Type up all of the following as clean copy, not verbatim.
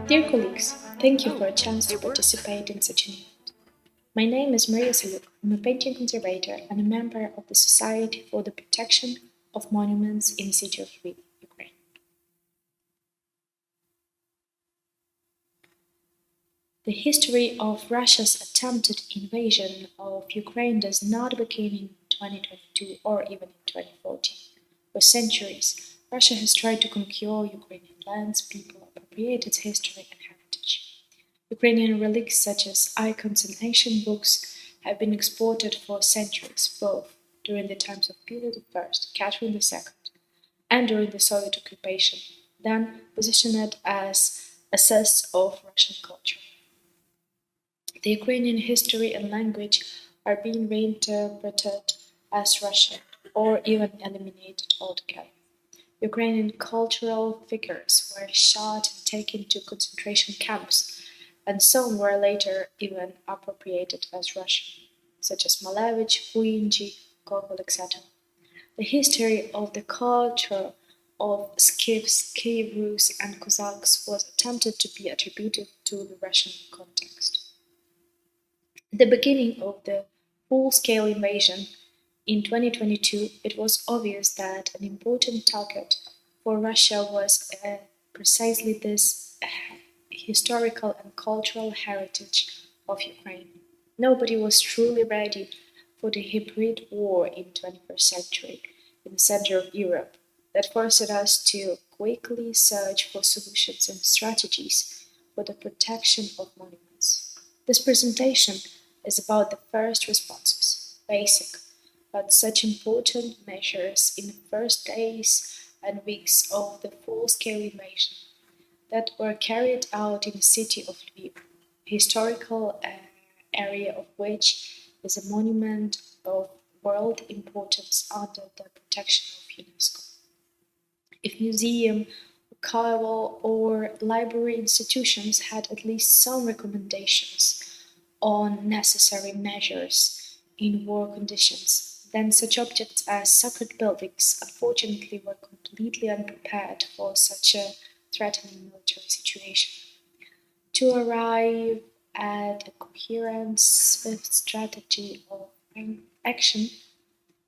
Dear colleagues, thank you for a chance to participate in such an event. My name is Mariya Salyuk. I'm a painting conservator and a member of the Society for the Protection of Monuments in the city of Lviv, Ukraine. The history of Russia's attempted invasion of Ukraine does not begin in 2022 or even in 2014. For centuries, Russia has tried to conquer Ukrainian lands, people, appropriate its history and heritage. Ukrainian relics such as icons and ancient books have been exported for centuries, both during the times of Peter I, Catherine II, and during the Soviet occupation, then positioned as assets of Russian culture. The Ukrainian history and language are being reinterpreted as Russian or even eliminated altogether. Ukrainian cultural figures were shot and taken to concentration camps, and some were later even appropriated as Russian, such as Malevich, Huinji, Gogol, etc. The history of the culture of Skiffs, Kiev Rus, and Cossacks was attempted to be attributed to the Russian context. At the beginning of the full-scale invasion in 2022, it was obvious that an important target for Russia was precisely this historical and cultural heritage of Ukraine. Nobody was truly ready for the hybrid war in the 21st century in the center of Europe that forced us to quickly search for solutions and strategies for the protection of monuments. This presentation is about the first responses, basic, but such important measures in the first days and weeks of the full-scale invasion that were carried out in the city of Lviv, a historical area of which is a monument of world importance under the protection of UNESCO. If museum, archival, or library institutions had at least some recommendations on necessary measures in war conditions, then such objects as sacred buildings unfortunately were completely unprepared for such a threatening military situation. To arrive at a coherent, swift strategy of action,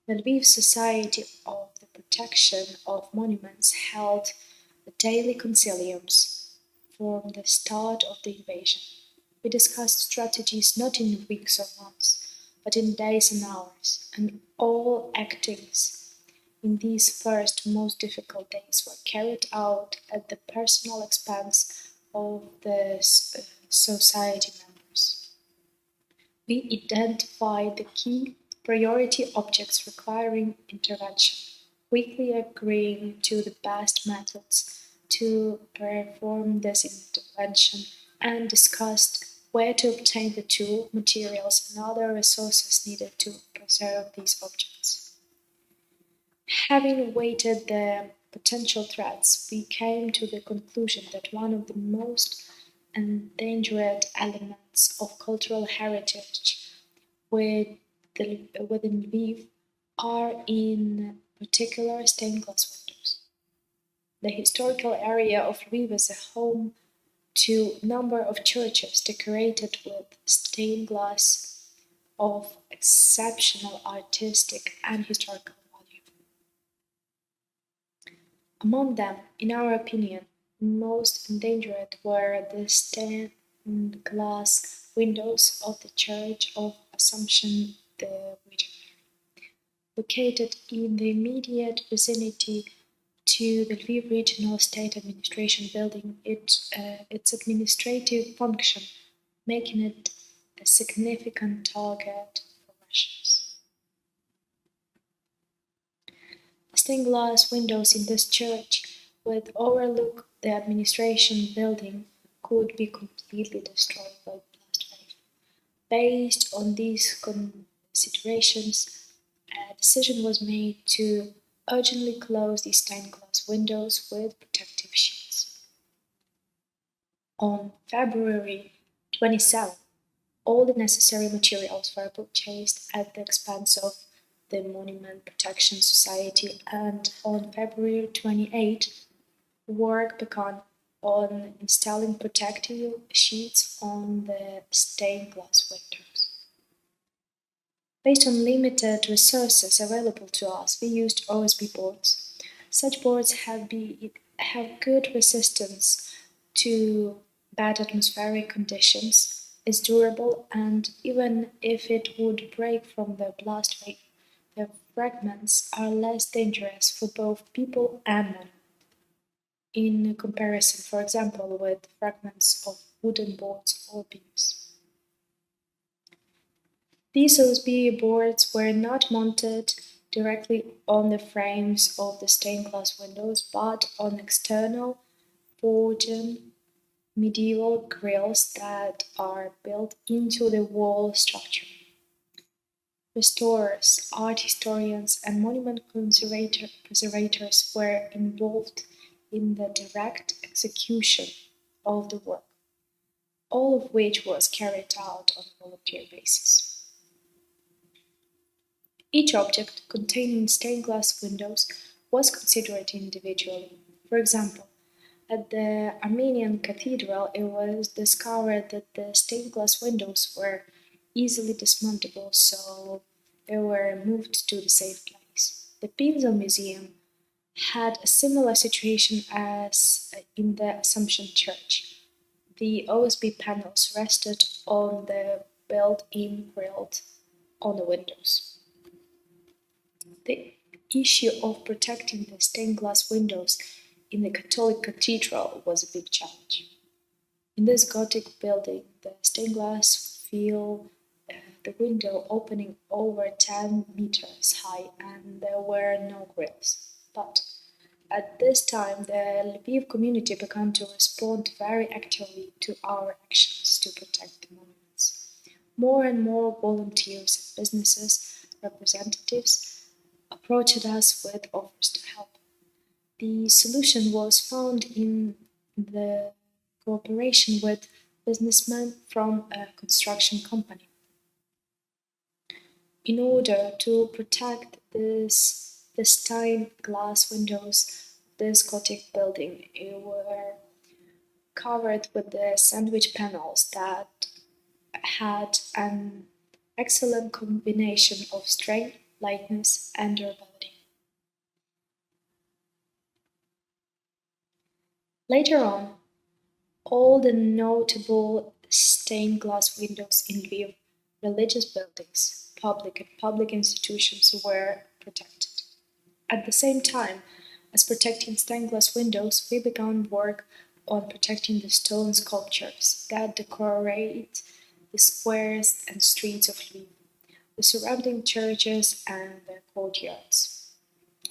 the Lviv Society of the Protection of Monuments held daily conciliums from the start of the invasion. We discussed strategies not in weeks or months, but in days and hours, and all actings in these first most difficult days were carried out at the personal expense of the society members. We identified the key priority objects requiring intervention, quickly agreeing to the best methods to perform this intervention, and discussed where to obtain the tool, materials, and other resources needed to preserve these objects. Having weighted the potential threats, we came to the conclusion that one of the most endangered elements of cultural heritage within Lviv are in particular stained glass windows. The historical area of Lviv is a home to a number of churches decorated with stained glass of exceptional artistic and historical value. Among them, in our opinion, most endangered were the stained glass windows of the Church of Assumption the Virgin Mary. Located in the immediate vicinity to the Lviv Regional State Administration building, its administrative function, making it a significant target for Russians. The stained glass windows in this church, which overlook the administration building, could be completely destroyed by blast wave. Based on these considerations, a decision was made to urgently close these stained glass windows with protective shields. On February 27, all the necessary materials were purchased at the expense of the Monument Protection Society, and on February 28, work began on installing protective sheets on the stained glass windows. Based on limited resources available to us, we used OSB boards. Such boards have good resistance to bad atmospheric conditions, is durable, and even if it would break from the blast wave, the fragments are less dangerous for both people and animals. In comparison, for example, with fragments of wooden boards or beams. These OSB boards were not mounted directly on the frames of the stained glass windows, but on external forged medieval grills that are built into the wall structure. Restorers, art historians, and monument conservators were involved in the direct execution of the work, all of which was carried out on a volunteer basis. Each object containing stained glass windows was considered individually. For example, at the Armenian cathedral, it was discovered that the stained glass windows were easily dismantleable, so they were moved to the safe place. The Pisa Museum had a similar situation as in the Assumption Church. The OSB panels rested on the built-in grille on the windows. The issue of protecting the stained glass windows in the Catholic cathedral was a big challenge. In this Gothic building, the stained glass fill the window opening over 10 meters high, and there were no grills. But at this time, the Lviv community began to respond very actively to our actions to protect the monuments. More and more volunteers and businesses representatives approached us with offers to help. The solution was found in the cooperation with businessmen from a construction company. In order to protect the stained glass windows of this Gothic building, were covered with the sandwich panels that had an excellent combination of strength, lightness, and durability. Later on, all the notable stained glass windows in Lviv religious buildings, public institutions were protected. At the same time as protecting stained glass windows, we began work on protecting the stone sculptures that decorate the squares and streets of Lviv, the surrounding churches and the courtyards.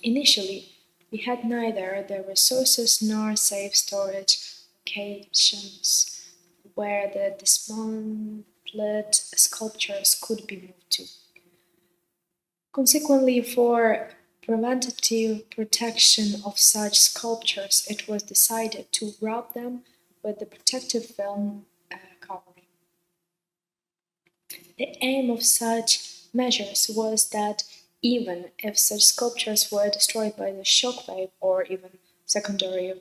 Initially, we had neither the resources nor safe storage locations where the dismantled sculptures could be moved to. Consequently, for preventative protection of such sculptures, it was decided to wrap them with the protective film covering. The aim of such measures was that even if such sculptures were destroyed by the shock wave or even secondary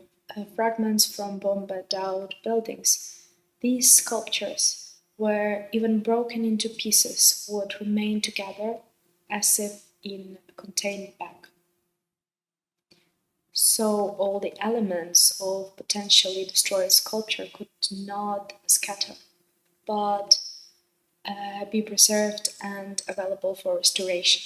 fragments from bombed-out buildings, these sculptures were even broken into pieces would remain together as if in a contained bag. So all the elements of potentially destroyed sculpture could not scatter, but be preserved and available for restoration.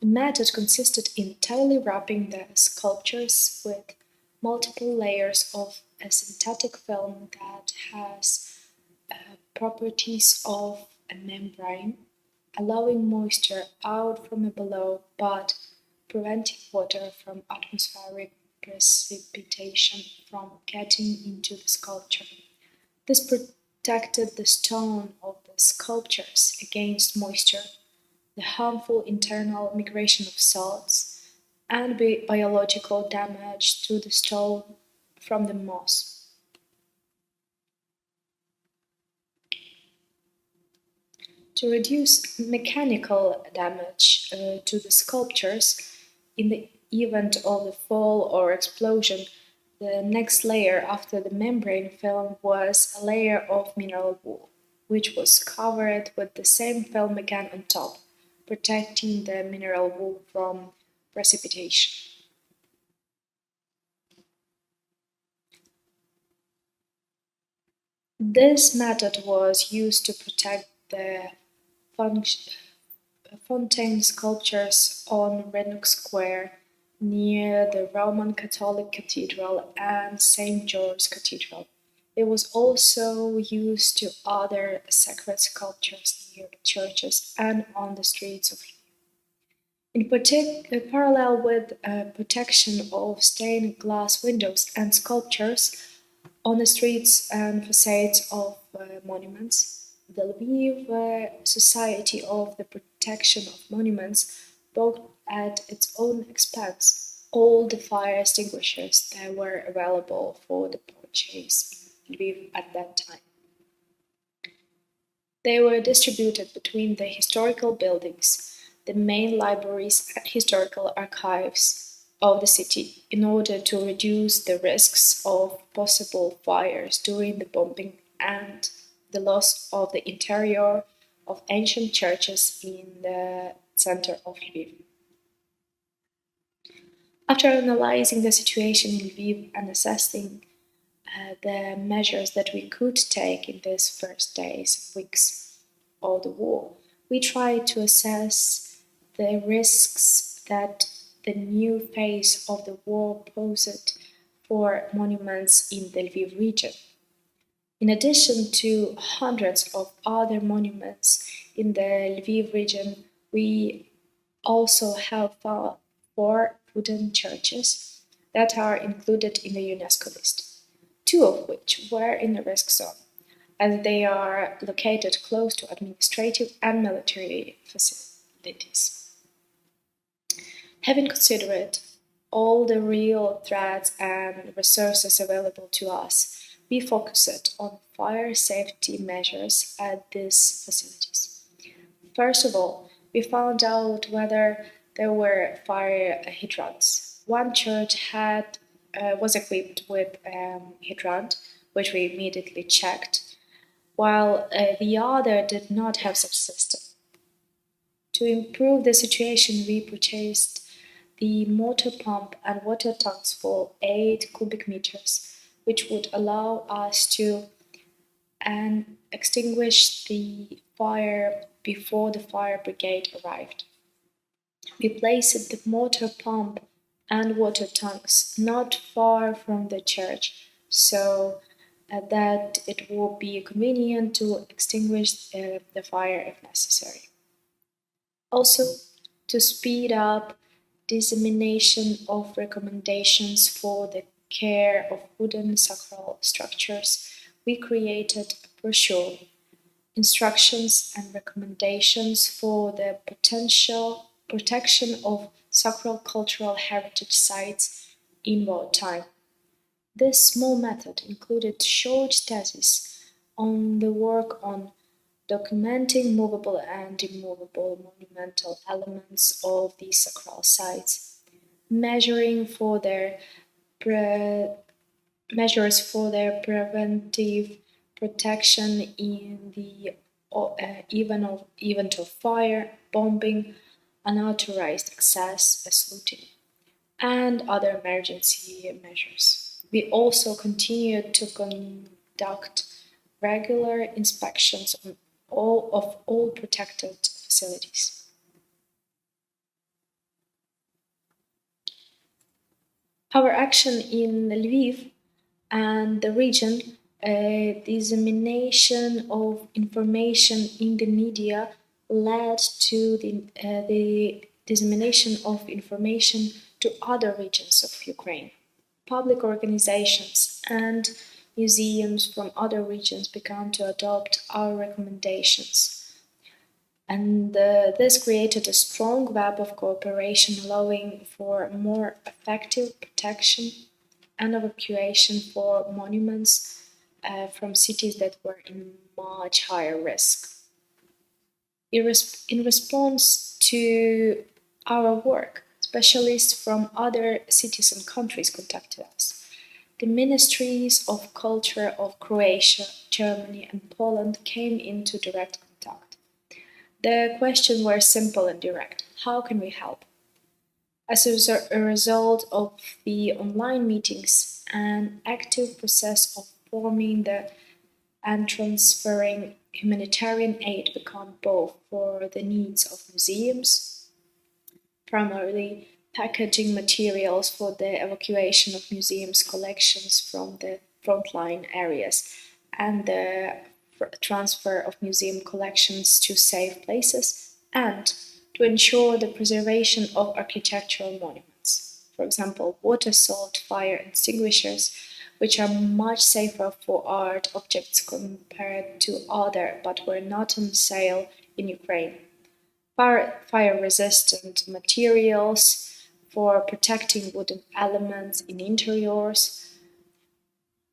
The method consisted in tightly wrapping the sculptures with multiple layers of a synthetic film that has properties of a membrane, allowing moisture out from below but preventing water from atmospheric precipitation from getting into the sculpture. This protected the stone of the sculptures against moisture, the harmful internal migration of salts, and biological damage to the stone from the moss. To reduce mechanical damage to the sculptures in the event of a fall or explosion, The next layer after the membrane film was a layer of mineral wool, which was covered with the same film again on top, protecting the mineral wool from precipitation. This method was used to protect the fontaine sculptures on Renwick Square near the Roman Catholic Cathedral and St. George's Cathedral. It was also used to other sacred sculptures near churches and on the streets of parallel with protection of stained glass windows and sculptures on the streets and facades of monuments, the Lviv Society of the Protection of Monuments bought at its own expense all the fire extinguishers that were available for the purchase in Lviv at that time. They were distributed between the historical buildings, the main libraries and historical archives of the city in order to reduce the risks of possible fires during the bombing and the loss of the interior of ancient churches in the center of Lviv. After analyzing the situation in Lviv and assessing the measures that we could take in these first days, weeks of the war, we tried to assess the risks that the new phase of the war posed for monuments in the Lviv region. In addition to hundreds of other monuments in the Lviv region, we also have four wooden churches that are included in the UNESCO list, two of which were in the risk zone, as they are located close to administrative and military facilities. Having considered all the real threats and resources available to us, we focused on fire safety measures at these facilities. First of all, we found out whether there were fire hydrants. One church was equipped with a hydrant, which we immediately checked, while the other did not have such system. To improve the situation, we purchased the motor pump and water tanks for 8 cubic meters, which would allow us to extinguish the fire before the fire brigade arrived. We placed the motor pump and water tanks not far from the church, so that it would be convenient to extinguish the fire if necessary. Also, to speed up dissemination of recommendations for the care of wooden sacral structures, we created a brochure, instructions and recommendations for the potential protection of sacral cultural heritage sites in wartime. This small method included short theses on the work on documenting movable and immovable monumental elements of these sacral sites, measures for their preventive protection in the event of fire, bombing, unauthorized access, as looting, and other emergency measures. We also continued to conduct regular inspections of all protected facilities. Our action in Lviv and the region, dissemination of information in the media led to the dissemination of information to other regions of Ukraine. Public organizations and museums from other regions began to adopt our recommendations. And this created a strong web of cooperation, allowing for more effective protection and evacuation for monuments from cities that were in much higher risk. In response to our work, specialists from other cities and countries contacted us. the ministries of culture of Croatia, Germany, and Poland came into direct contact. The questions were simple and direct. How can we help? As a result of the online meetings, an active process of forming and transferring humanitarian aid began both for the needs of museums, primarily packaging materials for the evacuation of museums' collections from the frontline areas, and the transfer of museum collections to safe places, and to ensure the preservation of architectural monuments. For example, water salt fire extinguishers, which are much safer for art objects compared to other but were not on sale in Ukraine. Fire-resistant materials for protecting wooden elements in interiors,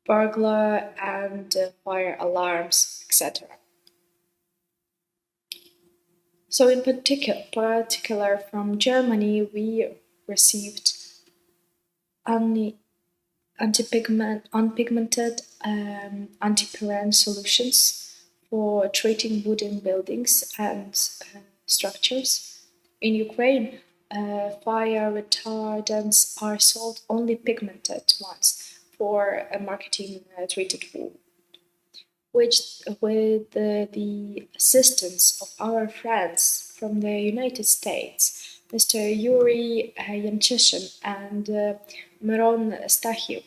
burglar and fire alarms, etc. So in particular from Germany, we received unpigmented anti-current solutions for treating wooden buildings and structures. In Ukraine, fire retardants are sold only pigmented ones for marketing treated wood, which, with the assistance of our friends from the United States, Mr. Yuri Yanchishin and Miron Stachiv,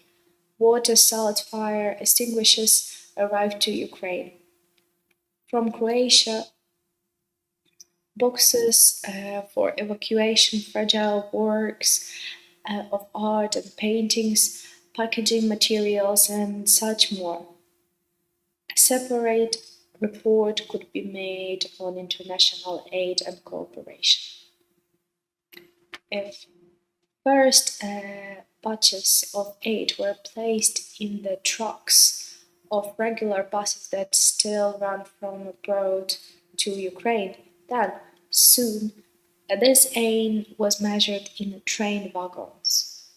water salt fire extinguishers arrived to Ukraine. From Croatia, boxes for evacuation, fragile works of art and paintings, packaging materials, and such more. A separate report could be made on international aid and cooperation. If first batches of aid were placed in the trucks of regular buses that still run from abroad to Ukraine, then soon this aid was measured in train wagons.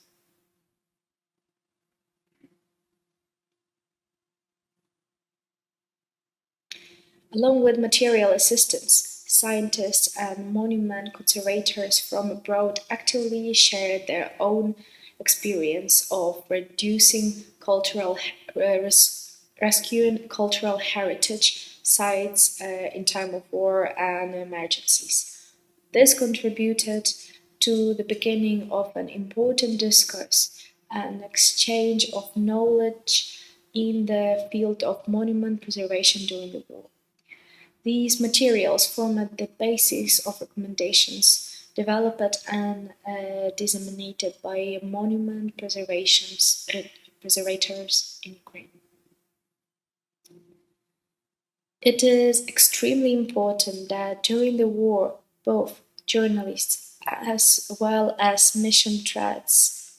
Along with material assistance, scientists and monument conservators from abroad actively shared their own experience of rescuing cultural heritage sites in time of war and emergencies. This contributed to the beginning of an important discourse and exchange of knowledge in the field of monument preservation during the war. These materials formed the basis of recommendations developed and disseminated by monument preservators in Ukraine. It is extremely important that during the war, both journalists as well as mission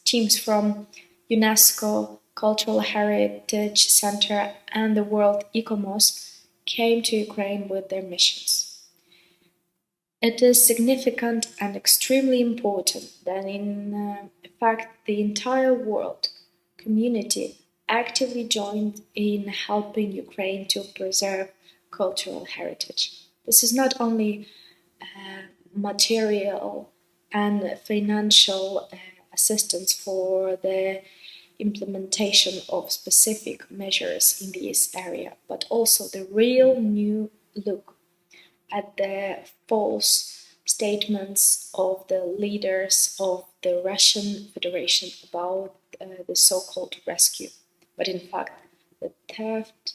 teams from UNESCO, Cultural Heritage Center, and the World Ecomos came to Ukraine with their missions. It is significant and extremely important that in fact the entire world community actively joined in helping Ukraine to preserve cultural heritage. This is not only material and financial assistance for the implementation of specific measures in this area, but also the real new look at the false statements of the leaders of the Russian Federation about the so-called rescue, but in fact the theft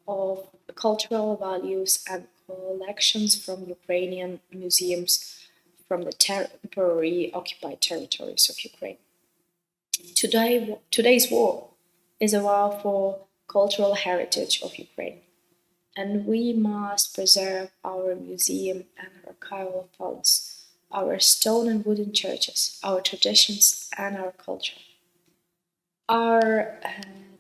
of cultural values and collections from Ukrainian museums from the temporary occupied territories of Ukraine. Today's war is a war for cultural heritage of Ukraine, and we must preserve our museum and archival funds, our stone and wooden churches, our traditions, and our culture. Our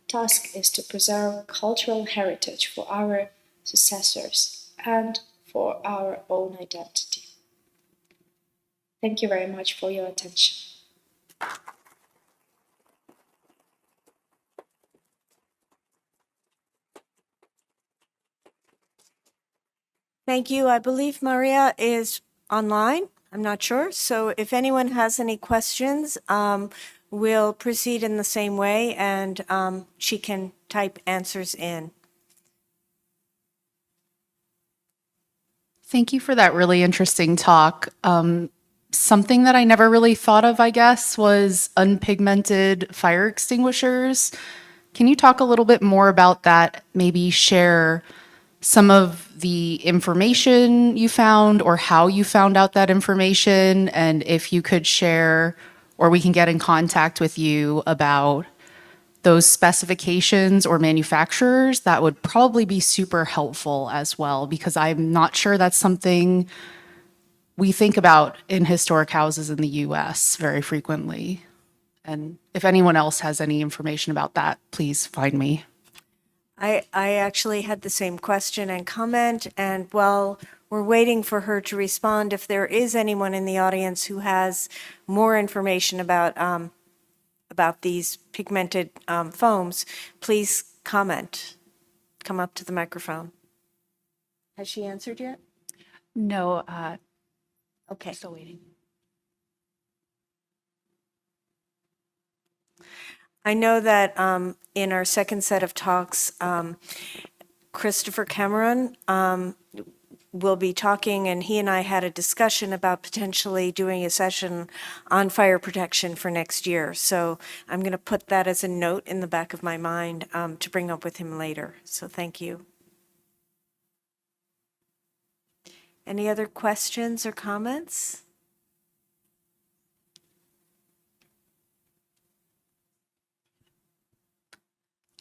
task is to preserve cultural heritage for our successors and for our own identity. Thank you very much for your attention. Thank you. I believe Mariya is online. I'm not sure. So if anyone has any questions, we'll proceed in the same way, and she can type answers in. Thank you for that really interesting talk. Something that I never really thought of, I guess, was unpigmented fire extinguishers. Can you talk a little bit more about that? Maybe share some of the information you found or how you found out that information, and if you could share or we can get in contact with you about those specifications or manufacturers, that would probably be super helpful as well, because I'm not sure that's something we think about in historic houses in the US very frequently. And if anyone else has any information about that, please find me. I actually had the same question and comment, and while we're waiting for her to respond, if there is anyone in the audience who has more information about these pigmented foams, please comment. Come up to the microphone. Has she answered yet? No, Okay. still waiting. I know that in our second set of talks, Christopher Cameron will be talking, and he and I had a discussion about potentially doing a session on fire protection for next year. So I'm going to put that as a note in the back of my mind to bring up with him later. So thank you. Any other questions or comments?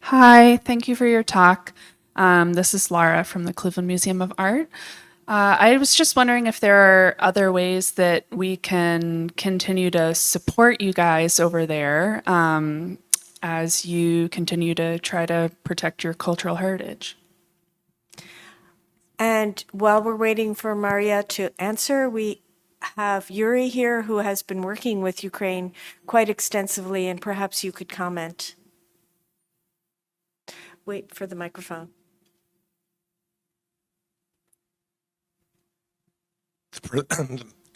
Hi, thank you for your talk. This is Laura from the Cleveland Museum of Art. I was just wondering if there are other ways that we can continue to support you guys over there as you continue to try to protect your cultural heritage. And while we're waiting for Mariya to answer, we have Yuri here who has been working with Ukraine quite extensively, and perhaps you could comment. Wait for the microphone.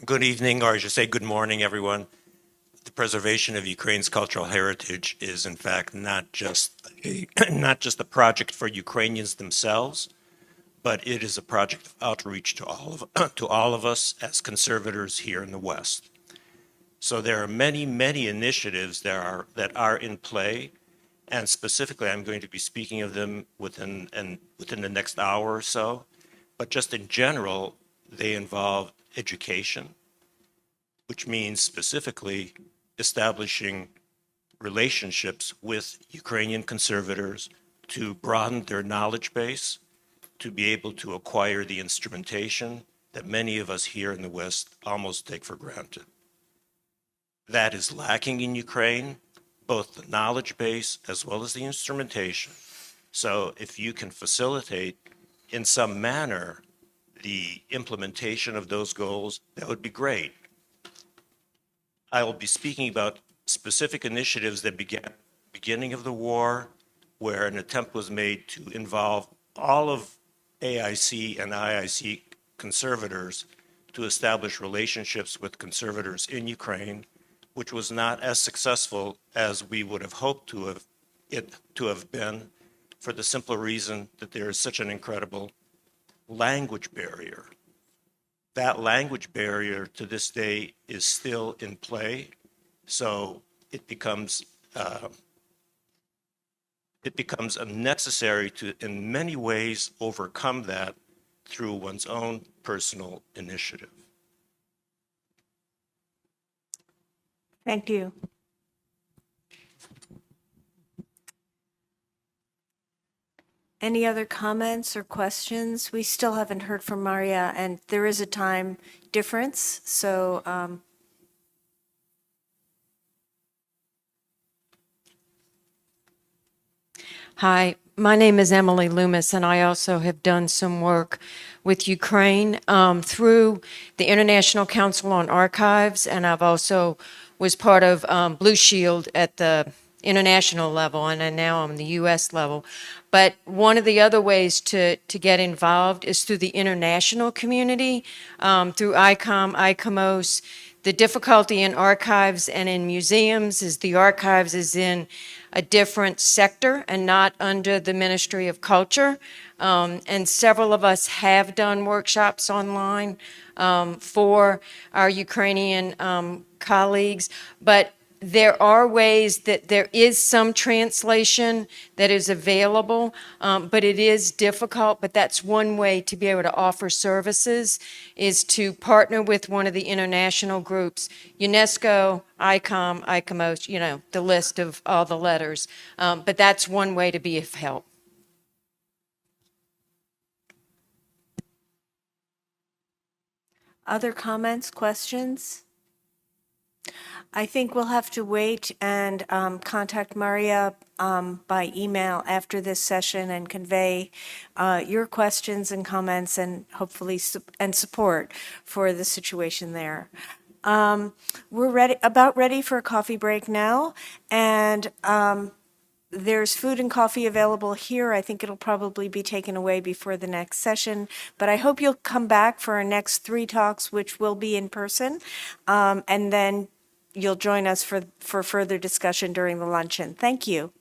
Good evening, or I should say good morning, everyone. The preservation of Ukraine's cultural heritage is, in fact, not just a project for Ukrainians themselves, but it is a project of outreach to all of us as conservators here in the West. So there are many, many initiatives that are in play, and specifically, I'm going to be speaking of them within the next hour or so. But just in general, they involve education, which means specifically establishing relationships with Ukrainian conservators to broaden their knowledge base, to be able to acquire the instrumentation that many of us here in the West almost take for granted. That is lacking in Ukraine, both the knowledge base as well as the instrumentation. So if you can facilitate in some manner the implementation of those goals, that would be great. I will be speaking about specific initiatives that began beginning of the war, where an attempt was made to involve all of AIC and IIC conservators to establish relationships with conservators in Ukraine, which was not as successful as we would have hoped to have been, for the simple reason that there is such an incredible language barrier. That language barrier to this day is still in play, so it becomes necessary to, in many ways, overcome that through one's own personal initiative. Thank you. Any other comments or questions? We still haven't heard from Mariya, and there is a time difference, so Hi, my name is Emily Loomis, and I also have done some work with Ukraine through the International Council on Archives, and I've also was part of Blue Shield at the international level, and then now on the U.S. level. But one of the other ways to get involved is through the international community, through ICOM, ICOMOS. The difficulty in archives and in museums is the archives is in a different sector and not under the Ministry of Culture. And several of us have done workshops online for our Ukrainian colleagues, but there are ways that there is some translation that is available, but it is difficult. But that's one way to be able to offer services, is to partner with one of the international groups, UNESCO, ICOM, ICOMOS, you know, the list of all the letters. But that's one way to be of help. Other comments, questions? I think we'll have to wait and contact Mariya by email after this session and convey your questions and comments and hopefully and support for the situation there. We're about ready for a coffee break now, and there's food and coffee available here. I think it'll probably be taken away before the next session, but I hope you'll come back for our next 3 talks, which will be in person, and then you'll join us for further discussion during the luncheon. Thank you.